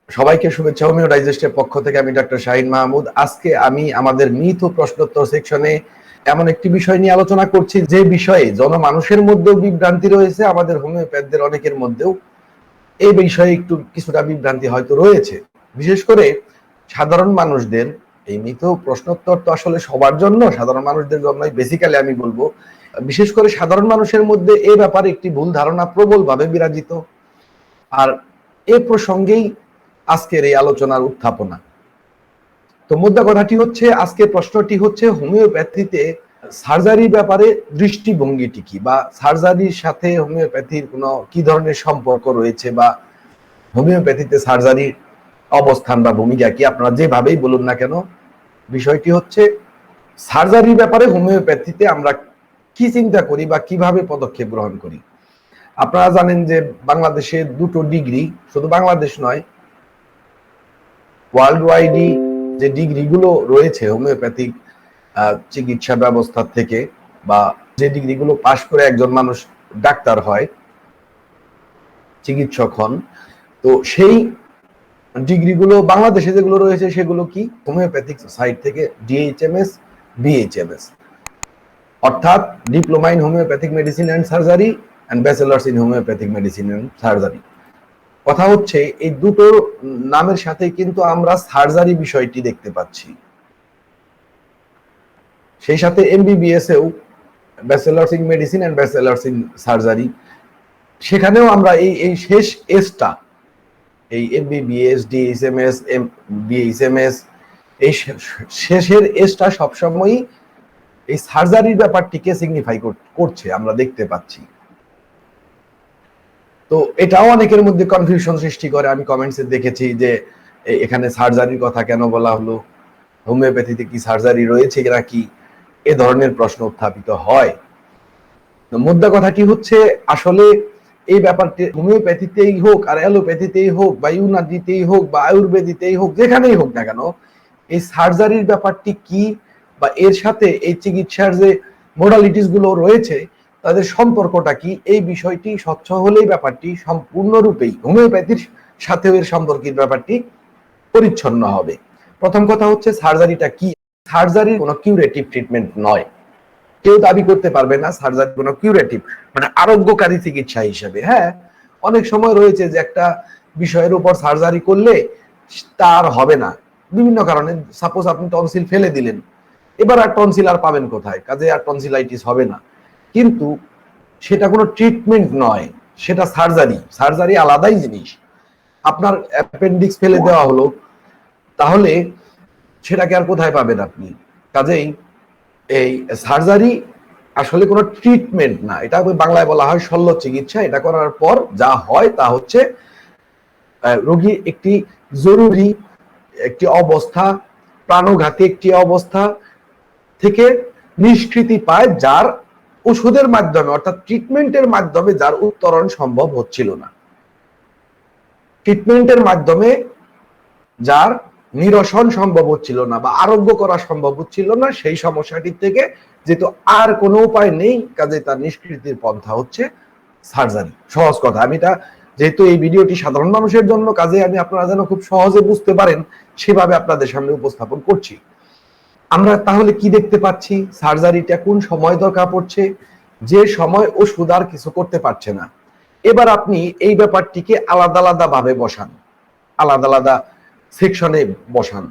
সবাইকে শুভেচ্ছা। হোমিও ডাইজেস্টের পক্ষ থেকে আমি ডক্টর শাহিন মাহমুদ। আজকে আমি আমাদের মিথ ও প্রশ্নোত্তর সেকশনে এমন একটি বিষয় নিয়ে আলোচনা করছি যে বিষয়ে জনমানুষের মধ্যেও বিভ্রান্তি রয়েছে, আমাদের হোমিওপ্যাথদের অনেকের মধ্যেও এই বিষয়ে একটু কিছুটা বিভ্রান্তি হয়তো রয়েছে। বিশেষ করে সাধারণ মানুষদের এই মিথ ও প্রশ্নোত্তর তো আসলে সবার জন্য, সাধারণ মানুষদের জন্যই বেসিক্যালি আমি বলবো। বিশেষ করে সাধারণ মানুষের মধ্যে এই ব্যাপারে একটি ভুল ধারণা প্রবলভাবে বিরাজিত। আর এ প্রসঙ্গেই আজকের এই আলোচনার উত্থাপনা। তো মুদ্রা কথাটি হচ্ছে, আজকের প্রশ্নটি হচ্ছে হোমিওপ্যাথিতে সার্জারির ব্যাপারে দৃষ্টিভঙ্গিটি কি, বা সার্জারির সাথে হোমিওপ্যাথির কোনো কি ধরনের সম্পর্ক রয়েছে, বা হোমিওপ্যাথিতে সার্জারির অবস্থান বা ভূমিকা কি, আপনারা যেভাবেই বলুন না কেন। বিষয়টি হচ্ছে সার্জারির ব্যাপারে হোমিওপ্যাথিতে আমরা কি চিন্তা করি বা কিভাবে পদক্ষেপ গ্রহণ করি। আপনারা জানেন যে বাংলাদেশে দুটো ডিগ্রি, শুধু বাংলাদেশ নয়, ওয়ার্ল্ড ওয়াইডই যে ডিগ্রিগুলো রয়েছে হোমিওপ্যাথিক চিকিৎসা ব্যবস্থা থেকে, বা যে ডিগ্রিগুলো পাশ করে একজন মানুষ ডাক্তার হয়, চিকিৎসক হন, তো সেই ডিগ্রিগুলো বাংলাদেশে যেগুলো রয়েছে সেগুলো কি, হোমিওপ্যাথিক সাইড থেকে ডিএইচএমএস, বিএইচএমএস, অর্থাৎ diploma in homeopathic medicine and surgery and bachelors in homeopathic medicine and surgery. কথা হচ্ছে এই দুটো নামের সাথে কিন্তু আমরা সার্জারি বিষয়টি দেখতে পাচ্ছি। সেই সাথে এমবিবিএস এও bachelors in medicine and bachelors in surgery, সেখানেও আমরা এই শেষ এসটা, এই এমবিবিএস, ডিএইচএমএস, বিএইচএমএস, এই শেষের এসটা সবসময়ই এই সার্জারির ব্যাপারটিকে সিগনিফাই করছে, আমরা দেখতে পাচ্ছি। তো এটাও অনেকের মধ্যে কনফিউশন সৃষ্টি করে। আমি কমেন্টসে দেখেছি যে এখানে সার্জারির কথা কেন বলা হলো, হোমিওপ্যাথিতে কি সার্জারি রয়েছে নাকি, এ ধরনের প্রশ্ন উত্থাপিত হয়। মুদ্রা কথাটি হচ্ছে, আসলে এই ব্যাপারটি হোমিওপ্যাথিতেই হোক আর অ্যালোপ্যাথিতেই হোক বা ইউনানিতেই হোক বা আয়ুর্বেদিতেই হোক, যেখানেই হোক না কেন, এই সার্জারির ব্যাপারটি কি বা এর সাথে এই চিকিৎসার যে মোডালিটিস গুলো রয়েছে তাদের সম্পর্কটা কি, এই বিষয়টি স্বচ্ছ হলেই ব্যাপারটি সম্পূর্ণরূপেই হোমিওপ্যাথির সাথেও এর সম্পর্কের ব্যাপারটি পরিচ্ছন্ন হবে। প্রথম কথা হচ্ছে, সার্জারিটা কি? সার্জারি কোনো কিউরেটিভ ট্রিটমেন্ট নয়। কেউ দাবি করতে পারবে না সার্জারি কোনো কিউরেটিভ, মানে আরোগ্যকারী চিকিৎসা হিসেবে। হ্যাঁ, অনেক সময় রয়েছে যে একটা বিষয়ের উপর সার্জারি করলে তার হবে না বিভিন্ন কারণে। সাপোজ আপনি টনসিল ফেলে দিলেন, এবার আর টনসিল আর পাবেন কোথায়, কাজে আর টনসিলাইটিস হবে না, কিন্তু সেটা কোনো ট্রিটমেন্ট নয়, সেটা সার্জারি। সার্জারি আলাদাই জিনিস। আপনার অ্যাপেন্ডিক্স ফেলে দেওয়া হলো, তাহলে সেটাকে আর কোথায় পাবেন আপনি? কাজেই এই সার্জারি আসলে কোনো ট্রিটমেন্ট না, এটা বাংলায় বলা হয় শল্য চিকিৎসা। এটা করার পর যা হয় তা হচ্ছে রোগী একটি জরুরি একটি অবস্থা, প্রাণঘাতী একটি অবস্থা থেকে নিষ্কৃতি পায়, যার ওষুধের মাধ্যমে অর্থাৎ ট্রিটমেন্টের মাধ্যমে যার উত্তরণ সম্ভব হচ্ছিল না, ট্রিটমেন্টের মাধ্যমে যার নিরসন সম্ভব হচ্ছিল না বা আরোগ্য করা সম্ভব হচ্ছিল না, সেই সমস্যাটির থেকে যেহেতু আর কোনো উপায় নেই, কাজে তার নিষ্কৃতির পন্থা হচ্ছে সার্জারি। সহজ কথা, আমি এটা যেহেতু এই ভিডিওটি সাধারণ মানুষের জন্য, কাজে আমি আপনারা যেন খুব সহজে বুঝতে পারেন সেভাবে আপনাদের সামনে উপস্থাপন করছি। আমরা তাহলে কি দেখতে পাচ্ছি? সার্জারিটা কোন সময় দরকার পড়ছে? যে সময় ওষুধ আর কিছু করতে পারছে না। এবার আপনি এই ব্যাপারটিকে আলাদা আলাদা ভাবে বসান, আলাদা আলাদা সেকশনে বসান।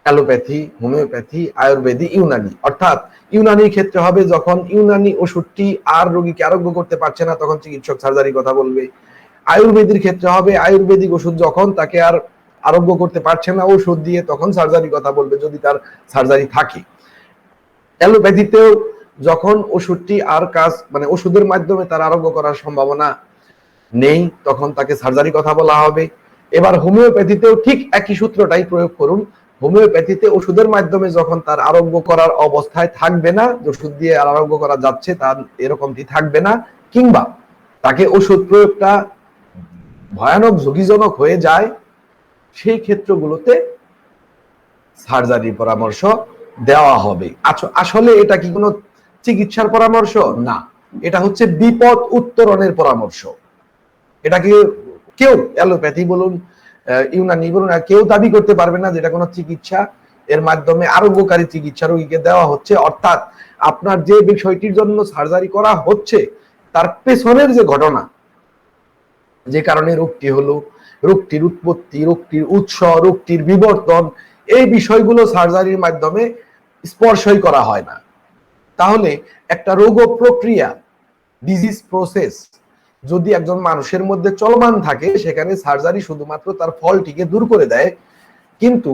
Allopathy, homeopathy, Ayurvedi, Unani. অর্থাৎ ইউনানির ক্ষেত্রে হবে যখন ইউনানি ওষুধটি আর রোগীকে আরোগ্য করতে পারছে না, তখন চিকিৎসক সার্জারির কথা বলবে। আয়ুর্বেদির ক্ষেত্রে হবে আয়ুর্বেদিক ওষুধ যখন তাকে আর আরোগ্য করতে পারছে না ওষুধ দিয়ে, তখন সার্জারির কথা বলবে যদি তার সার্জারি থাকে। অ্যালোপ্যাথিতেও যখন ওষুধটি আর কাজ, মানে ওষুধের মাধ্যমে তার আরোগ্য করার সম্ভাবনা নেই, তখন তাকে সার্জারি কথা বলা হবে। এবার হোমিওপ্যাথিতেও ঠিক একই সূত্রটাই প্রয়োগ করুন। হোমিওপ্যাথিতে ওষুধের মাধ্যমে যখন তার আরোগ্য করার অবস্থায় থাকবে না, ওষুধ দিয়ে আরোগ্য করা যাচ্ছে তার এরকমটি থাকবে না, কিংবা তাকে ওষুধ প্রয়োগটা ভয়ানক ঝুঁকিজনক হয়ে যায়, সেই ক্ষেত্রগুলোতে সার্জারির পরামর্শ দেওয়া হবে। আসলে এটা কি কোনো চিকিৎসার পরামর্শ না, এটা হচ্ছে বিপদ উত্তরণের পরামর্শ। এটাকে কেউ অ্যালোপ্যাথি বলুন, ইউনানি বলুন, কেউ দাবি করতে পারবে না যেটা কোনো চিকিৎসা এর মাধ্যমে আরোগ্যকারী চিকিৎসা রোগীকে দেওয়া হচ্ছে। অর্থাৎ আপনার যে বিষয়টির জন্য সার্জারি করা হচ্ছে তার পেছনের যে ঘটনা, যে কারণে রোগটি হলো, রোগটির উৎপত্তি, রোগটির উৎস, রোগটির বিবর্তন, এই বিষয়গুলো সার্জারির মাধ্যমে স্পর্শই করা হয় না। তাহলে একটা রোগ প্রক্রিয়া, ডিজিজ প্রসেস যদি একজন মানুষের মধ্যে চলমান থাকে, সেখানে সার্জারি শুধুমাত্র তার ফলটিকে দূর করে দেয়, কিন্তু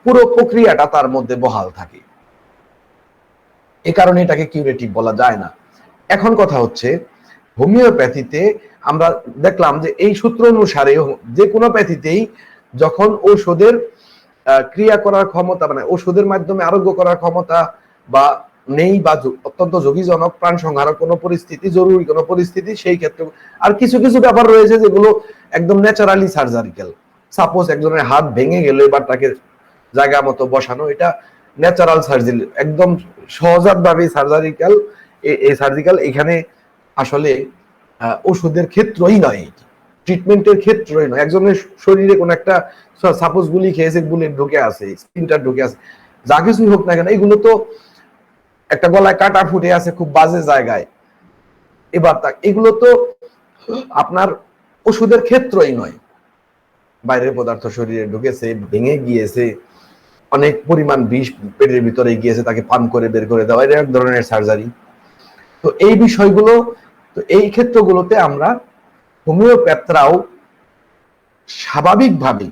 পুরো প্রক্রিয়াটা তার মধ্যে বহাল থাকে। এ কারণে এটাকে কিউরেটিভ বলা যায় না। এখন কথা হচ্ছে, হোমিওপ্যাথিতে আমরা দেখলাম যে এই সূত্র অনুসারে যে কোনো প্যাথিতেই যখন ঔষধের ক্রিয়া করার ক্ষমতা, মানে ওষুধের মাধ্যমে আরোগ্য করার ক্ষমতা বা নেই, বা অত্যন্ত ঝুঁকিজনক প্রাণ সংহারক কোনো পরিস্থিতি, জরুরি কোনো পরিস্থিতি, সেই ক্ষেত্রে আর কিছু কিছু ব্যাপার রয়েছে যেগুলো একদম ন্যাচারালি সার্জারিক্যাল। সাপোজ একজনের হাত ভেঙে গেল, এবার তাকে জায়গা মতো বসানো, এটা ন্যাচারাল সার্জারি, একদম সহজাতভাবে সার্জারিক্যাল। এই সার্জিক্যাল এখানে আসলে ওষুধের ক্ষেত্রই নয়, ট্রিটমেন্টের ক্ষেত্রই নয়। একজনের শরীরে কোন একটা সাপোজ গুলি খেয়েছে, বুলেট ঢুকে আছে, স্পিনটার ঢুকে আছে, যা কিছুই হোক না কেন, এগুলো তো একটা গলায় কাটা ফুটে আছে খুব বাজে জায়গায়, এবার এগুলো তো আপনার ওষুধের ক্ষেত্রই নয়। বাইরের পদার্থ শরীরে ঢুকেছে, ভেঙে গিয়েছে, অনেক পরিমাণ বিষ পেটের ভিতরে গিয়েছে, তাকে পান করে বের করে দেওয়া, এটা এক ধরনের সার্জারি। তো এই বিষয়গুলো, তো এই ক্ষেত্রগুলোতে আমরা হোমিওপ্যাথরাও স্বাভাবিকভাবে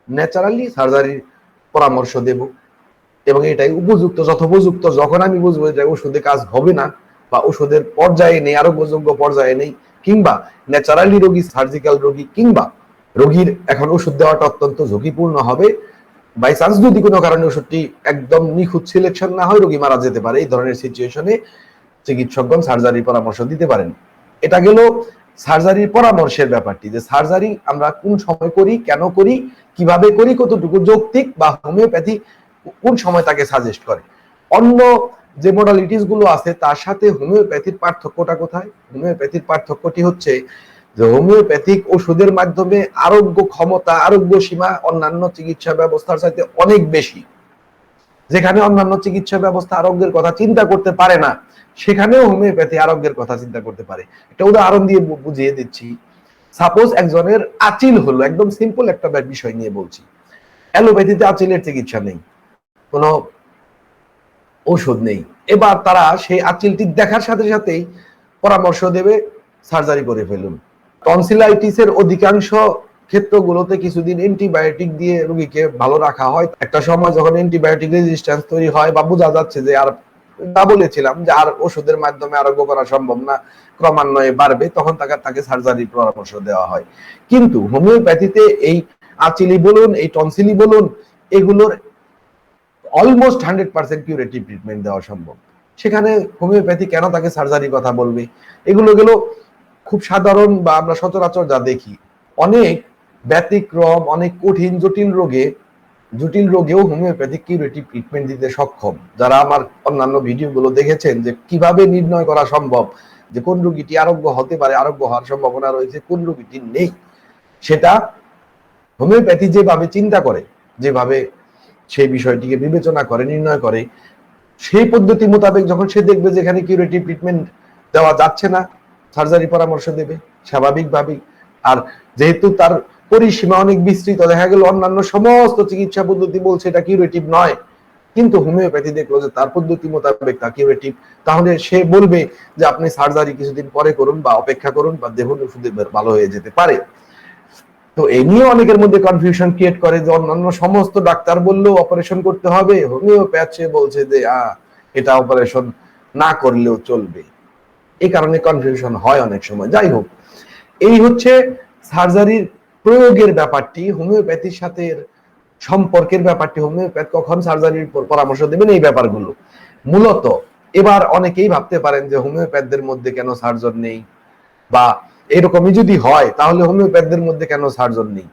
ন্যাচারালি সার্জারির পরামর্শ দেব, এবং এটাই উপযুক্ত, যথোপযুক্ত। যখন আমি বুঝবো যে ওষুধে কাজ হবে না, বা ওষুধের পর্যায়ে নেই, আরোগ্যযোগ্য পর্যায়ে নেই, কিংবা ন্যাচারালি রোগী, সার্জিক্যাল রোগী, কিংবা রোগীর এখন ওষুধ দেওয়াটা অত্যন্ত ঝুঁকিপূর্ণ হবে, বাই চান্স যদি কোনো কারণে ওষুধটি একদম নিখুঁত সিলেকশন না হয়, রোগী মারা যেতে পারে, এই ধরনের সিচুয়েশনে চিকিৎসকগণ সার্জারির পরামর্শ দিতে পারেন। এটা গেল সার্জারির পরামর্শের ব্যাপারটি, যে সার্জারি আমরা কোন সময় করি, কেন করি, কিভাবে করি, কতটুকু যৌক্তিক, বা হোমিওপ্যাথি কোন সময় তাকে সাজেস্ট করে। অন্য যে মডালিটিস গুলো আছে তার সাথে হোমিওপ্যাথির পার্থক্যটা কোথায়? হোমিওপ্যাথির পার্থক্যটি হচ্ছে যে হোমিওপ্যাথিক ওষুধের মাধ্যমে আরোগ্য ক্ষমতা, আরোগ্য সীমা অন্যান্য চিকিৎসা ব্যবস্থার সাথে অনেক বেশি। যেখানে অন্যান্য চিকিৎসা ব্যবস্থা আরোগ্যের কথা চিন্তা করতে পারে না, সেখানেও হোমিওপ্যাথি আরোগ্যের কথা চিন্তা করতে পারে। একটা উদাহরণ দিয়ে বুঝিয়ে দিচ্ছি। সাপোজ একজনের আচিল হলো, একদম সিম্পল একটা বিষয় নিয়ে বলছি। অ্যালোপ্যাথিতে আচিলের চিকিৎসা নেই, কোনো ওষুধ নেই, এবার তারা সেই আচিলটি দেখার সাথে সাথেই পরামর্শ দেবে সার্জারি করে ফেলুন। টনসিলাইটিসের অধিকাংশ ক্ষেত্রগুলোতে কিছুদিন অ্যান্টিবায়োটিক দিয়ে রোগীকে ভালো রাখা হয়। একটা সময় যখন অ্যান্টিবায়োটিক রেজিস্ট্যান্স তৈরি হয়, বা বোঝা যাচ্ছে যে আর, তা বলেছিলাম যে আর ওষুধের মাধ্যমে আরোগ্য করা সম্ভব না, ক্রমান্বয়ে বাড়বে, তখন তাকে সার্জারির পরামর্শ দেওয়া হয়। কিন্তু হোমিওপ্যাথিতে এই আচিলি বলুন, এই টনসিলি বলুন, এগুলোর অলমোস্ট 100% কিউরেটিভ ট্রিটমেন্ট দেওয়া সম্ভব। সেখানে হোমিওপ্যাথি কেন তাকে সার্জারির কথা বলবে? এগুলো খুব সাধারণ, বা আমরা সচরাচর যা দেখি, অনেক ব্যতিক্রম, অনেক কঠিন জটিল রোগেও হোমিওপ্যাথিক কিউরেটিভ ট্রিটমেন্ট দিতে সক্ষম। যারা আমার অন্যান্য ভিডিওগুলো দেখেছেন যে কিভাবে নির্ণয় করা সম্ভব যে কোন রোগীটি আরোগ্য হতে পারে, আরোগ্য হওয়ার সম্ভাবনা রয়েছে, কোন রোগীটি নেই, সেটা হোমিওপ্যাথি যেভাবে চিন্তা করে, যেভাবে সেই বিষয়টিকে বিবেচনা করে, নির্ণয় করে, সেই পদ্ধতি মোতাবেক যখন সে দেখবে যে এখানে কিউরেটিভ ট্রিটমেন্ট দেওয়া যাচ্ছে না, সার্জারি পরামর্শ দেবে স্বাভাবিকভাবেই। আর যেহেতু তার পরিসীমা অনেক বিস্তৃত, দেখা গেল অন্যান্য সমস্ত চিকিৎসা পদ্ধতি বলছে এটা কিউরেটিভ নয়, কিন্তু হোমিওপ্যাথি দেখলো যে তার পদ্ধতি মোতাবেক তা কিউরেটিভ, তাহলে সে বলবে যে আপনি সার্জারি কিছুদিন পরে করুন, বা অপেক্ষা করুন, বা দেখুন ওষুধে ভালো হয়ে যেতে পারে। তো এই নিয়ে অনেকের মধ্যে কনফিউশন ক্রিয়েট করে যে অন্যান্য সমস্ত ডাক্তার বললেও অপারেশন করতে হবে, হোমিওপ্যাথ সে বলছে যে এটা অপারেশন না করলেও চলবে। এই কারণে কনফিউশন হয় অনেক সময়। যাই হোক, এই হচ্ছে সার্জারির প্রয়োগের ব্যাপারটি, হোমিওপ্যাথির সাথে সম্পর্কের ব্যাপারটি, হোমিওপ্যাথ কখন সার্জারির পরামর্শ দেবেন, এই ব্যাপারগুলো মূলত। এবার অনেকেই ভাবতে পারেন যে হোমিওপ্যাথদের মধ্যে কেন সার্জন নেই, বা এরকমই যদি হয় তাহলে হোমিওপ্যাথদের মধ্যে কেন সার্জন নেই,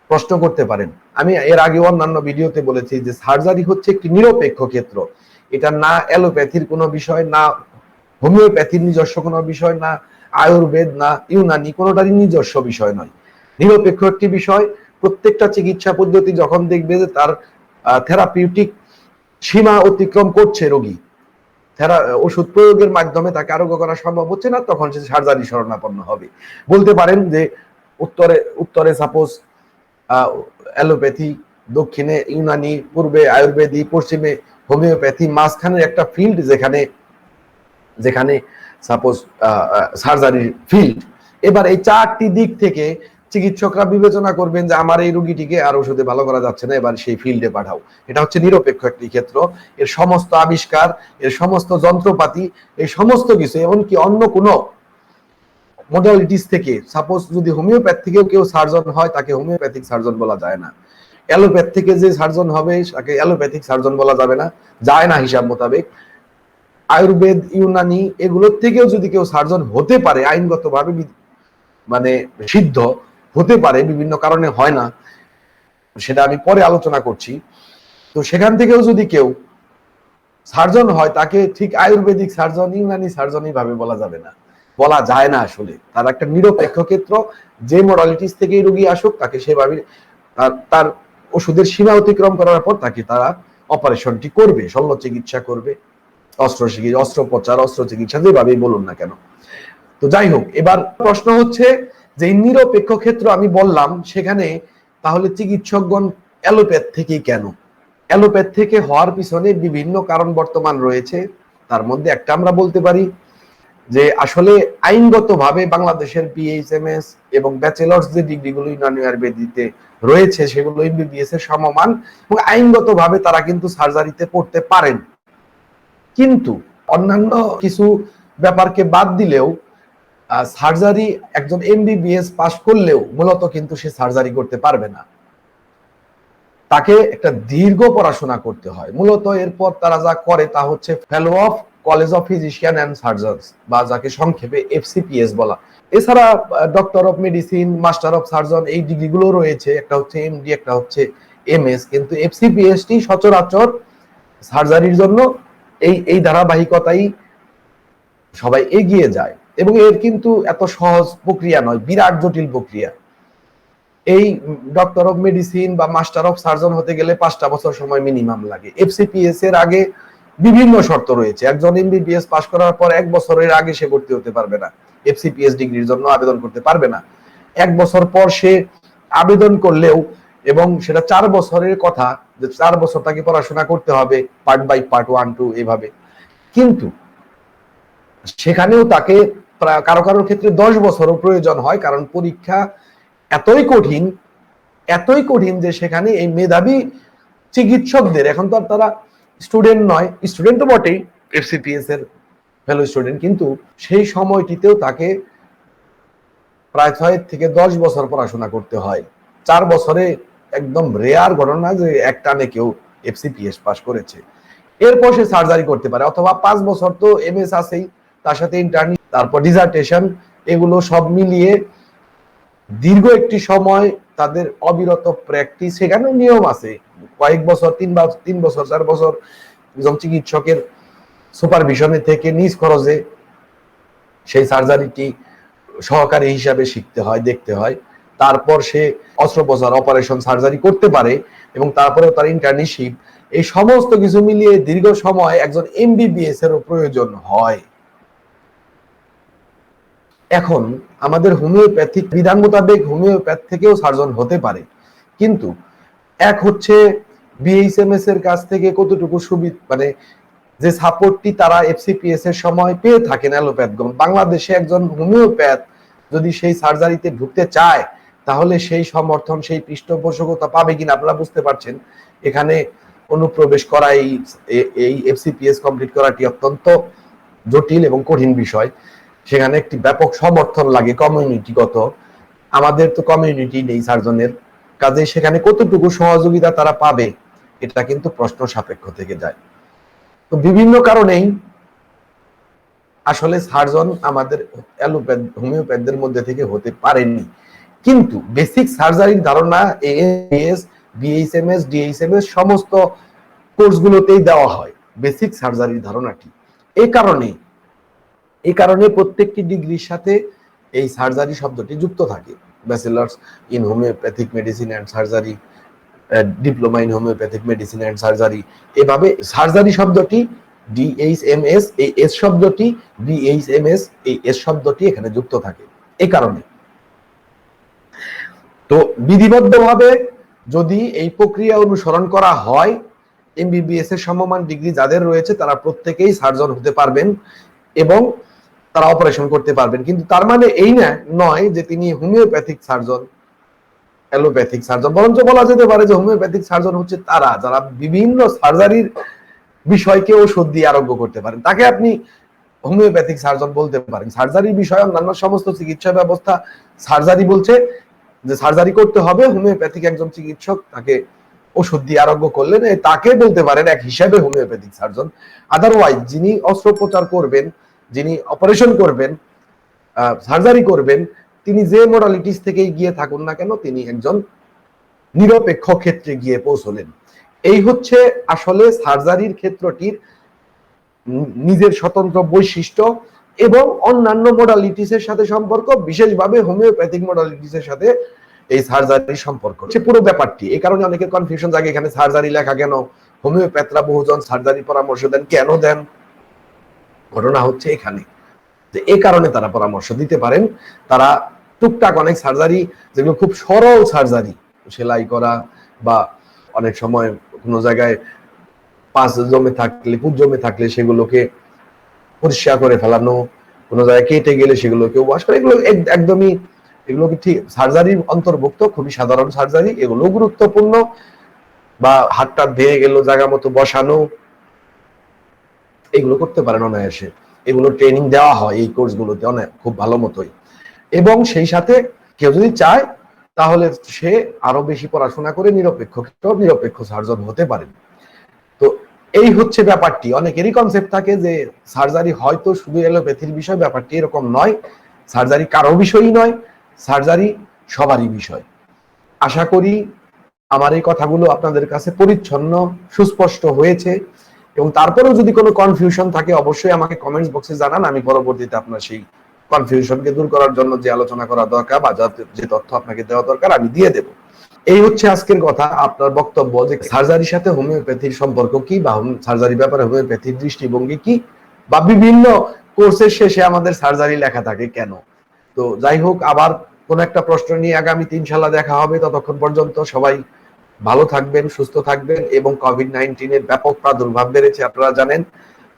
প্রশ্ন করতে পারেন। আমি এর আগে অন্যান্য ভিডিওতে বলেছি যে সার্জারি হচ্ছে একটি নিরপেক্ষ ক্ষেত্র। এটা না অ্যালোপ্যাথির কোনো বিষয়, না হোমিওপ্যাথির নিজস্ব কোনো বিষয়, না আয়ুর্বেদ, না ইউনানি, কোনোটারই নিজস্ব বিষয় নয়। নিরপেক্ষ একটি বিষয়। প্রত্যেকটা চিকিৎসা পদ্ধতি যখন দেখবে যে তার থেরাপিউটিক সীমা অতিক্রম করছে রোগী, ওষুধ প্রয়োগের মাধ্যমে তাকে আরোগ্য করা সম্ভব হচ্ছে না, তখন সে সার্জারি শরণাপন্ন হবে। বলতে পারেন যে উত্তরে সাপোজ অ্যালোপ্যাথি, দক্ষিণে ইউনানি, পূর্বে আয়ুর্বেদিক, পশ্চিমে হোমিওপ্যাথি, মাঝখানের একটা ফিল্ড যেখানে সাপোজ সার্জারির ফিল্ড। এবার এই চারটি দিক থেকে চিকিৎসকরা বিবেচনা করবেন যে আমার এই রোগীটিকে আর ওষুধে ভালো করা যাচ্ছে না, এবার সেই ফিল্ডে পাঠাও। এটা হচ্ছে নিরপেক্ষ একটি ক্ষেত্র। এর সমস্ত আবিষ্কার, এর সমস্ত যন্ত্রপাতি, এই সমস্ত কিছু, এমনকি অন্য কোনো মডালিটিস থেকে, সাপোজ যদি হোমিওপ্যাথ থেকেও কেউ সার্জন হয় তাকে হোমিওপ্যাথিক সার্জন বলা যায় না, অ্যালোপ্যাথ থেকে যে সার্জন হবে তাকে অ্যালোপ্যাথিক সার্জন বলা যাবে না, যায় না হিসাব মোতাবেক। আয়ুর্বেদ, ইউনানি, এগুলোর থেকেও যদি কেউ সার্জন হতে পারে, আইনগতভাবে মানে সিদ্ধ হতে পারে, বিভিন্ন কারণে হয় না, সেটা আমি পরে আলোচনা করছি। তো সেখান থেকেও যদি কেউ সার্জন হয় তাকে ঠিক আয়ুর্বেদিক সার্জন, ইউনানি সার্জনই ভাবে বলা যাবে না, বলা যায় না। আসলে তার একটা নিরপেক্ষ ক্ষেত্র, যে মডালিটিস থেকেই রোগী আসুক তাকে সেভাবে তার ওষুধের সীমা অতিক্রম করার পর তাকে তারা অপারেশনটি করবে, শল্য চিকিৎসা করবে, অস্ত্রোপচার, অস্ত্র চিকিৎসা, যেভাবেই বলুন না কেন। তো যাই হোক, এবার প্রশ্ন হচ্ছে যে নিরপেক্ষ ক্ষেত্র আমি বললাম, সেখানে তাহলে চিকিৎসকগণ অ্যালোপ্যাথ থেকে কেন? অ্যালোপ্যাথ থেকে হওয়ার পিছনে বিভিন্ন কারণ বর্তমান রয়েছে। তার মধ্যে একটা আমরা বলতে পারি যে আসলে আইনগতভাবে বাংলাদেশের বিএইচএমএস এবং ব্যাচেলর্স যে ডিগ্রিগুলো ইউনানি আয়ুর্বেদিতে রয়েছে সেগুলো এমবিবিএস এর সমমান, এবং আইনগতভাবে তারা কিন্তু সার্জারিতে পড়তে পারেন। কিন্তু অন্যান্য কিছু ব্যাপারকে বাদ দিলেও সার্জারি একজন এমবিবিএস পাস করলেও মূলত কিন্তু সে সার্জারি করতে পারবে না, তাকে একটা দীর্ঘ পড়াশোনা করতে হয়। মূলত এরপর তারা যা করে তা হচ্ছে ফেলো of college of physician and surgeons, বা যাকে সংক্ষেপে এফসিপিএস বলা। এছাড়া doctor of medicine, master of surgeon, এই ডিগ্রিগুলো রয়েছে, একটা হচ্ছে এমডি, একটা হচ্ছে এমএস। কিন্তু এফসিপিএস টি সচরাচর সার্জারির জন্য এই ধারাবাহিকতাই সবাই এগিয়ে যায়, এবং এর কিন্তু এত সহজ প্রক্রিয়া নয়, বিরাট জটিল প্রক্রিয়া। এই ডক্টর অফ মেডিসিন বা মাস্টার অফ সার্জন হতে গেলে 5টা বছর সময় মিনিমাম লাগে। এফসিপিএস এর আগে বিভিন্ন শর্ত রয়েছে। একজন এমবিবিএস পাস করার পর 1 বছরের আগে সে ভর্তি হতে পারবে না, এফসিপিএস ডিগ্রির জন্য আবেদন করতে পারবে না। 1 বছর পর সে আবেদন করলেও, এবং সেটা 4 বছরের কথা, যে 4 বছর তাকে পড়াশোনা করতে হবে, পার্ট বাই পার্ট, 1 2 এভাবে। কিন্তু সেখানেও তাকে কারো কারোর ক্ষেত্রে 10 বছরও প্রয়োজন হয়, কারণ পরীক্ষা এতই কঠিন যে সেখানে এই মেধাবী চিকিৎসকদের, এখন তো আর তারা স্টুডেন্ট নয়, স্টুডেন্ট তো বটেই এফসিপিএস এর ফেলো স্টুডেন্ট, কিন্তু সেই সময়টিতেও তাকে প্রায় 6 থেকে 10 বছর পড়াশোনা করতে হয়। 4 বছরে একদম রেয়ার ঘটনা যে এক টানে কেউ এফসিপিএস পাস করেছে। এরপর সে সার্জারি করতে পারে, অথবা 5 বছর তো এমএস আছেই, তার সাথে ইন্টার্নি, তারপর ডিজার্টেশন, এগুলো সব মিলিয়ে দীর্ঘ একটি সময় তাদের অবিরত প্র্যাকটিস। সেখানেও নিয়ম আছে, কয়েক বছর, 3 বছর 4 বছর একজন চিকিৎসকের সুপারভিশনে থেকে নিজ খরচে সেই সার্জারিটি সহকারী হিসাবে শিখতে হয়, দেখতে হয়। তারপর সে অস্ত্রোপচার, অপারেশন, সার্জারি করতে পারে, এবং তারপরেও তার ইন্টার্নশিপ, এই সমস্ত কিছু মিলিয়ে দীর্ঘ সময় একজন এমবিবিএস এরও প্রয়োজন হয়। এখন আমাদের হোমিওপ্যাথিক বিধান মোতাবেক হোমিওপ্যাথ থেকেও সার্জন হতে পারে, কিন্তু এক হচ্ছে বিএইচএমএস এর কাছ থেকে কতটুকু সুবিধা, মানে যে সাপোর্টটি তারা এফসিপিএস এর সময় পেয়ে থাকেন অ্যালোপ্যাথগণ, বাংলাদেশে একজন হোমিওপ্যাথ যদি সেই সার্জারিতে ঢুকতে চায় তাহলে সেই সমর্থন, সেই পৃষ্ঠপোষকতা পাবে কিনা আপনারা বুঝতে পারছেন। এখানে অনুপ্রবেশ করা, এই এফসিপিএস কমপ্লিট করাটি অত্যন্ত জটিল এবং কঠিন বিষয়। সেখানে একটি ব্যাপক সমর্থন লাগে কমিউনিটিগত। আমাদের তো কমিউনিটি নেই সার্জনের, কাজে সেখানে কতটুকু সহযোগিতা তারা পাবে এটা কিন্তু প্রশ্ন সাপেক্ষ থেকে যায়। তো বিভিন্ন কারণেই আসলে সার্জন আমাদের অ্যালোপ্যাথ, হোমিওপ্যাথদের মধ্যে থেকে হতে পারেনি। কিন্তু বেসিক সার্জারির ধারণা এএমএস, বিএইচএমএস, ডিএইচএমএস সমস্ত কোর্সগুলোতেই দেওয়া হয় বেসিক সার্জারির ধারণাটি। এই কারণে প্রত্যেকটি ডিগ্রির সাথে এই সার্জারি শব্দটি যুক্ত থাকে। Bachelors in homeopathic medicine and surgery, diploma in homeopathic medicine and surgery. এভাবে সার্জারি শব্দটি DHMS, এই এস শব্দটি, BHMS, এই এস শব্দটি এখানে যুক্ত থাকে। এই কারণে তো বিধিবদ্ধভাবে যদি এই প্রক্রিয়া অনুসরণ করা হয়, MBBS এর সমমান ডিগ্রি যাদের রয়েছে তারা প্রত্যেকেই সার্জন হতে পারবেন এবং তারা অপারেশন করতে পারবেন। কিন্তু তার মানে এই নয় যে তিনি হোমিওপ্যাথিক সার্জন, অ্যালোপ্যাথিক সার্জন। বরঞ্চ বলা যেতে পারে যে হোমিওপ্যাথিক সার্জন হচ্ছে তারা যারা বিভিন্ন সার্জারির বিষয়কে ওষুধ দিয়ে আরোগ্য করতে পারেন, তাকে আপনি হোমিওপ্যাথিক সার্জন বলতে পারেন। সার্জারির বিষয়ে অন্যান্য সমস্ত চিকিৎসা ব্যবস্থা সার্জারি বলছে যে সার্জারি করতে হবে, হোমিওপ্যাথিক একজন চিকিৎসক তাকে ওষুধ দিয়ে আরোগ্য করলেন, তাকে বলতে পারেন এক হিসাবে হোমিওপ্যাথিক সার্জন। আদারওয়াইজ যিনি অস্ত্রোপচার করবেন, যিনি অপারেশন করবেন, সার্জারি করবেন, তিনি যে মডালিটিস থেকেই গিয়ে থাকুন না কেন, তিনি একজন নিরপেক্ষ ক্ষেত্রে গিয়ে পৌঁছলেন। এই হচ্ছে আসলে সার্জারির ক্ষেত্রটির নিজের স্বতন্ত্র বৈশিষ্ট্য এবং অন্যান্য মডালিটিসের সাথে সম্পর্ক, বিশেষভাবে হোমিওপ্যাথিক মডালিটিসের সাথে এই সার্জারির সম্পর্ক হচ্ছে পুরো ব্যাপারটি। এই কারণে অনেকের কনফিউশন জাগে, এখানে সার্জারি লেখা কেন, হোমিওপ্যাথরা বহুজন সার্জারি পরামর্শ দেন, কেন দেন? ঘটনা হচ্ছে এখানে যে এই কারণে তারা পরামর্শ দিতে পারেন। তারা টুকটাক অনেক সার্জারি যেগুলো খুব সরল সার্জারি, সেলাই করা বা অনেক সময় কোনো জায়গায় পাঁচ জমে থাকলে, পুঁজ জমে থাকলে সেগুলোকে পরিষ্কার করে ফেলানো, কোনো জায়গায় কেটে গেলে সেগুলোকে ওয়াশ করে, এগুলো একদমই, এগুলো কি ঠিক সার্জারির অন্তর্ভুক্ত, খুবই সাধারণ সার্জারি, এগুলো গুরুত্বপূর্ণ। বা হাতটা ভেঙে গেল, জায়গা মতো বসানো, এগুলো করতে পারেন অনায়াসে। এগুলো ট্রেনিং দেওয়া হয় এই কোর্সগুলোতে অনেক খুব ভালো মতোই। এবং সেই সাথে কেউ যদি চায় তাহলে সে আরো বেশি পড়াশোনা করে নিরপেক্ষ সার্জন হতে পারেন। তো এই হচ্ছে ব্যাপারটি। অনেকেরই কনসেপ্ট থাকে যে সার্জারি হয়তো শুধু এলোপ্যাথির বিষয়, ব্যাপারটি এরকম নয়। সার্জারি কারো বিষয়ই নয়, সার্জারি সবারই বিষয়। আশা করি আমার এই কথাগুলো আপনাদের কাছে পরিচ্ছন্ন, সুস্পষ্ট হয়েছে। এবং তারপরেও যদি কোনো কনফিউশন থাকে অবশ্যই আমাকে কমেন্টস বক্সে জানান, আমি পরবর্তীতে আপনার সেই কনফিউশনকে দূর করার জন্য যে আলোচনা করা দরকার বা যে তথ্য আপনাকে দেওয়া দরকার আমি দিয়ে দেব। এই হচ্ছে আজকের কথা। আপনার বক্তব্য যে সার্জারির সাথে হোমিওপ্যাথির সম্পর্ক কি, বা সার্জারি ব্যাপারে হোমিওপ্যাথির দৃষ্টিভঙ্গি কি, বা বিভিন্ন কোর্সের শেষে আমাদের সার্জারি লেখা থাকে কেন। তো যাই হোক, আবার কোন একটা প্রশ্ন নিয়ে আগামীতে ইনশাআল্লাহ দেখা হবে। ততক্ষণ পর্যন্ত সবাই ভালো থাকবেন, সুস্থ থাকবেন। এবং কোভিড-19 এর ব্যাপক প্রাদুর্ভাব বেড়েছে, আপনারা জানেন,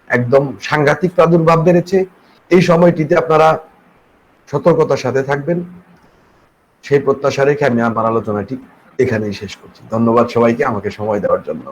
একদম সাংঘাতিক প্রাদুর্ভাব বেড়েছে। এই সময়টিতে আপনারা সতর্কতার সাথে থাকবেন, সেই প্রত্যাশা রেখে আমি আমার আলোচনাটি এখানেই শেষ করছি। ধন্যবাদ সবাইকে আমাকে সময় দেওয়ার জন্য।